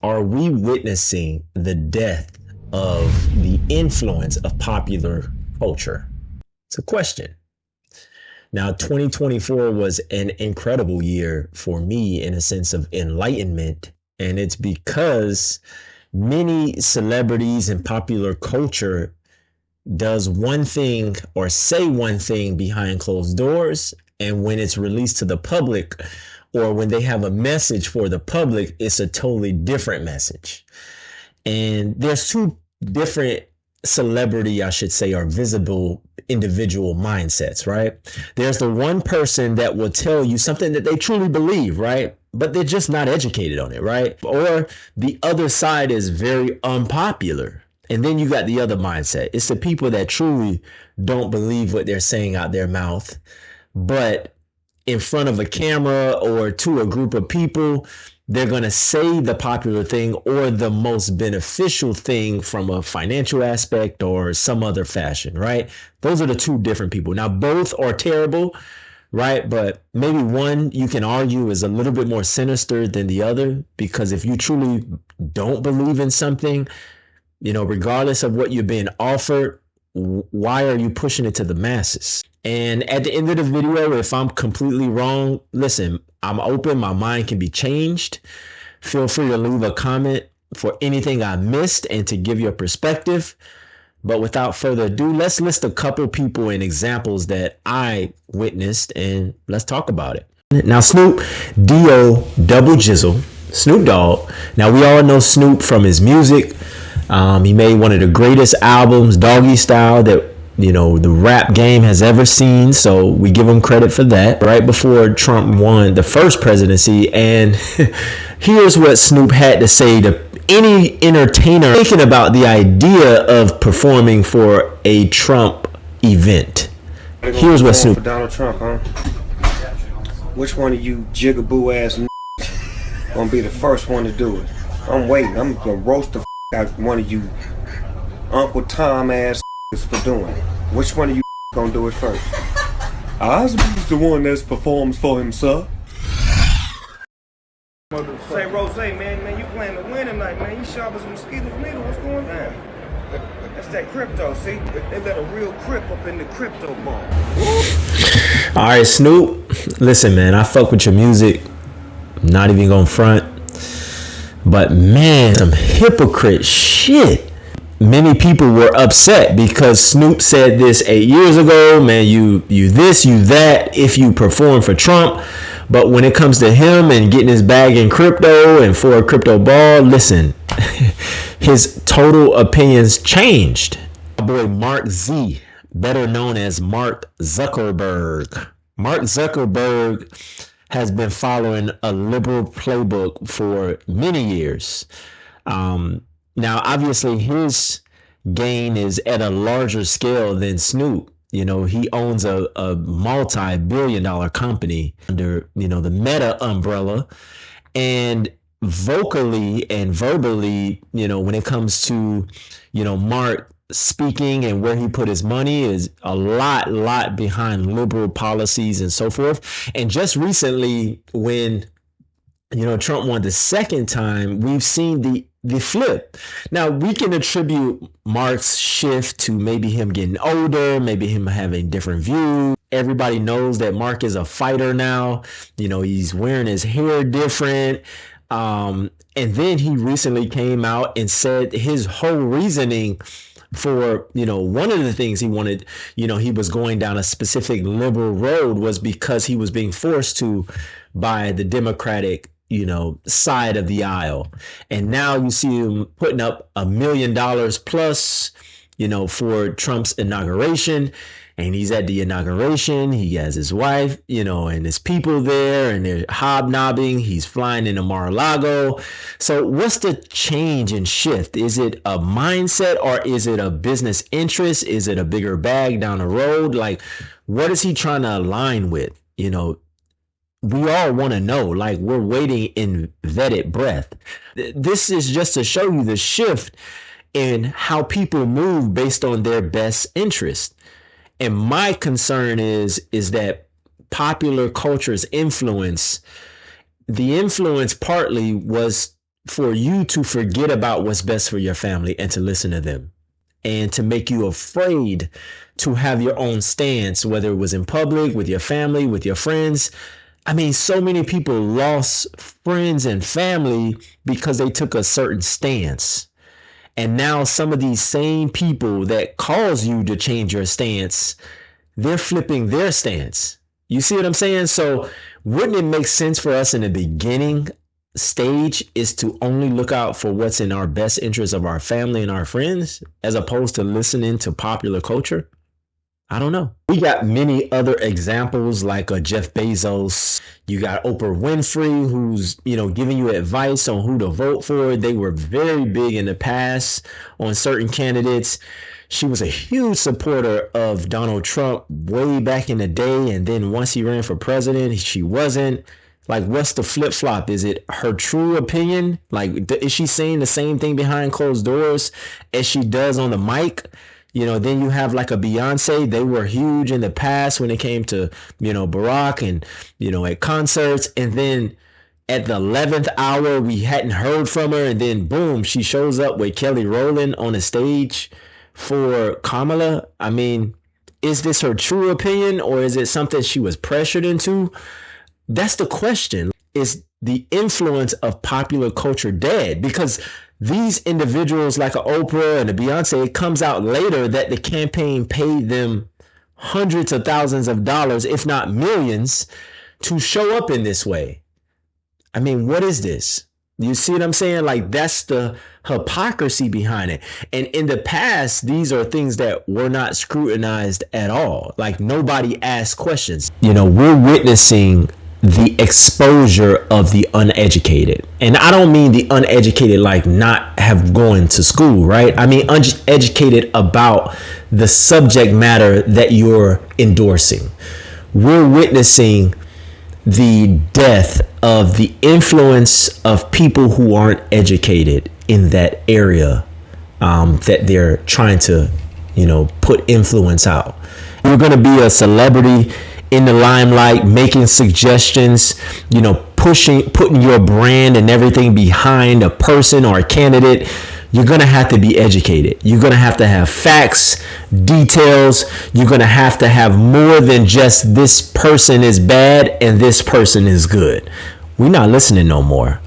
Are we witnessing the death of the influence of popular culture? It's a question. Now, 2024 was an incredible year for me in a sense of enlightenment. And it's because many celebrities and popular culture does one thing or say one thing behind closed doors. And when it's released to the public, or when they have a message for the public, it's a totally different message. And there's two different celebrity, I should say, or visible individual mindsets, right? There's the one person that will tell you something that they truly believe, right? But they're just not educated on it, right? Or the other side is very unpopular. And then you got the other mindset. It's the people that truly don't believe what they're saying out their mouth, but in front of a camera or to a group of people, they're going to say the popular thing or the most beneficial thing from a financial aspect or some other fashion, right? Those are the two different people. Now, both are terrible, right? But maybe one you can argue is a little bit more sinister than the other, because if you truly don't believe in something, regardless of what you're being offered, why are you pushing it to the masses? And at the end of the video, if I'm completely wrong, listen, I'm open. My mind can be changed. Feel free to leave a comment for anything I missed and to give your perspective. But without further ado, let's list a couple people and examples that I witnessed, and let's talk about it. Now, Snoop, D-O double Jizzle, Snoop Dogg. Now, we all know Snoop from his music. He made one of the greatest albums, Doggy Style, that the rap game has ever seen. So we give him credit for that. Right before Trump won the first presidency. And here's what Snoop had to say to any entertainer thinking about the idea of performing for a Trump event. Here's what Snoop. For Donald Trump, huh? Which one of you jigaboo ass gonna be the first one to do it? I'm waiting. I'm gonna roast the out one of you Uncle Tom ass for doing it. Which one of you gonna do it first? I's the one that performs for himself. Say, Rose, man, you playing to win tonight, man. You sharp as mosquitoes, nigga. What's going down? That's that crypto, see? They let a real crip up in the crypto ball. All right, Snoop. Listen, man, I fuck with your music. Not even gonna front. But man, some hypocrite shit. Many people were upset because Snoop said this 8 years ago, man, you this, you that, if you perform for Trump. But when it comes to him and getting his bag in crypto and for a crypto ball, listen, his total opinions changed. My boy Mark Z, better known as Mark Zuckerberg. Mark Zuckerberg has been following a liberal playbook for many years. Now, obviously, his gain is at a larger scale than Snoop. He owns a multi-billion-dollar company under, the Meta umbrella. And vocally and verbally, when it comes to, Mark speaking and where he put his money is a lot behind liberal policies and so forth. And just recently, when Trump won the second time, we've seen the flip. Now, we can attribute Mark's shift to maybe him getting older, maybe him having different views. Everybody knows that Mark is a fighter now. He's wearing his hair different. And then he recently came out and said his whole reasoning for, one of the things he wanted, he was going down a specific liberal road was because he was being forced to by the Democratic, side of the aisle. And now you see him putting up $1 million plus, for Trump's inauguration. And he's at the inauguration. He has his wife, and his people there, and they're hobnobbing. He's flying into Mar-a-Lago. So what's the change and shift? Is it a mindset or is it a business interest? Is it a bigger bag down the road? Like, what is he trying to align with? We all want to know, like we're waiting in bated breath. This is just to show you the shift in how people move based on their best interest. And my concern is that popular culture's influence, the influence partly was for you to forget about what's best for your family and to listen to them, and to make you afraid to have your own stance, whether it was in public, with your family, with your friends. I mean, so many people lost friends and family because they took a certain stance. And now some of these same people that cause you to change your stance, they're flipping their stance. You see what I'm saying? So wouldn't it make sense for us in the beginning stage is to only look out for what's in our best interest of our family and our friends, as opposed to listening to popular culture? I don't know. We got many other examples like Jeff Bezos. You got Oprah Winfrey, who's, giving you advice on who to vote for. They were very big in the past on certain candidates. She was a huge supporter of Donald Trump way back in the day. And then once he ran for president, she wasn't. Like, what's the flip flop? Is it her true opinion? Like, is she saying the same thing behind closed doors as she does on the mic? Then you have like a Beyonce. They were huge in the past when it came to, Barack and, at concerts. And then at the 11th hour, we hadn't heard from her. And then boom, she shows up with Kelly Rowland on the stage for Kamala. I mean, is this her true opinion, or is it something she was pressured into? That's the question. Is the influence of popular culture dead? Because these individuals like a Oprah and a Beyonce, it comes out later that the campaign paid them hundreds of thousands of dollars, if not millions, to show up in this way. I mean, what is this? You see what I'm saying? Like, that's the hypocrisy behind it. And in the past, these are things that were not scrutinized at all. Like, nobody asked questions. We're witnessing the exposure of the uneducated. And I don't mean the uneducated like not have gone to school, right? I mean uneducated about the subject matter that you're endorsing. We're witnessing the death of the influence of people who aren't educated in that area that they're trying to, put influence out. You're going to be a celebrity in the limelight, making suggestions, putting your brand and everything behind a person or a candidate. You're going to have to be educated. You're going to have facts, details. You're going to have more than just this person is bad and this person is good. We're not listening no more.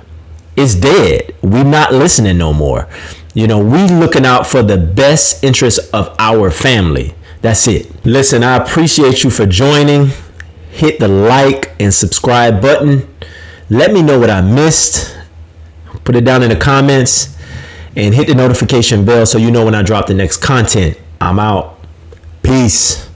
It's dead. We're not listening no more. We looking out for the best interest of our family. That's it. Listen, I appreciate you for joining. Hit the like and subscribe button. Let me know what I missed. Put it down in the comments and hit the notification bell so you know when I drop the next content. I'm out. Peace.